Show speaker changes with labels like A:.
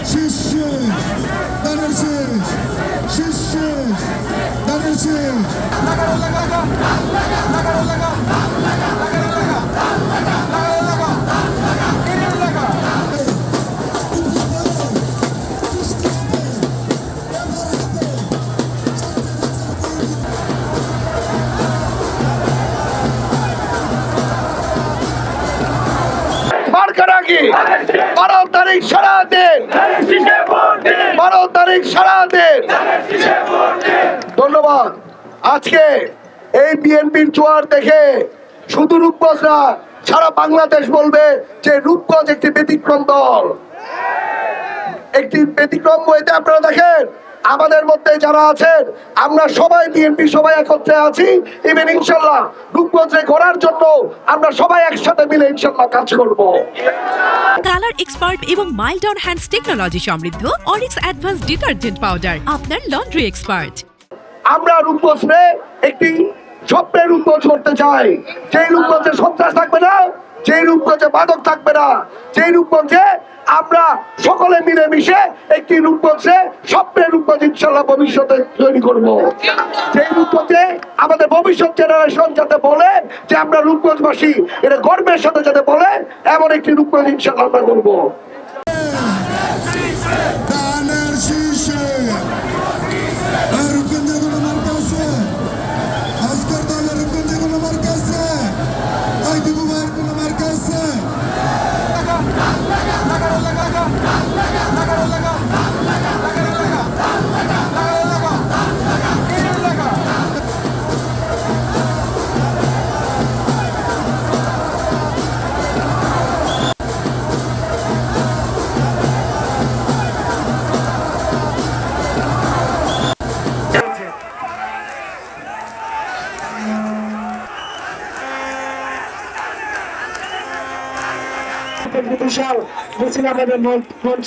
A: Şişe, Danersiz, Şişe, Danersiz.
B: মার্কাটা কি 12 তারিখ সারা দিন, 12 তারিখ সারা দিন। ধন্যবাদ। আজকে এই বিএনপির জোয়ার দেখে শুধু রূপগঞ্জ না, সারা বাংলাদেশ বলবে যে রূপগঞ্জ একটি ব্যতিক্রম দল, একটি ব্যতিক্রম বইতে। আপনারা দেখেন আমাদের মধ্যে যারা আছেন আমরা সবাই বিএনপি সবাই একত্রে আছি। ইভেন ইনশাল্লাহ রূপগঞ্জে করার জন্য আমরা সবাই একসাথে মিলে ইনশাল্লাহ কাজ করব।
C: কালার এক্সপার্ট এবং মাইল্ড অন হ্যান্ডস টেকনোলজি সমৃদ্ধ অরিক্স অ্যাডভান্স ডিটারজেন্ট পাউডার আপনার লন্ড্রি এক্সপার্ট।
B: আমরা রূপগঞ্জে একটি স্বপ্নের রূপগঞ্জ করতে চাই, যেই রূপগঞ্জে সন্ত্রাস থাকবে না, যেই রূপগঞ্জে মাদক থাকবে না, যেই রূপগঞ্জে আমরা সকলে মিলে মিশে একটি রূপগঞ্জে স্বপ্নের রূপগঞ্জ ইনশাল্লাহ ভবিষ্যতে তৈরি করব। যেই রূপগঞ্জে আমাদের ভবিষ্যৎ জেনারেশন যাতে বলে যে আমরা রূপগঞ্জবাসী, এটা গর্বের সাথে যাতে বলে, এমন একটি রূপগঞ্জ ইনশাল্লাহ আমরা করবো।
D: বিশাল মিছিল আমাদের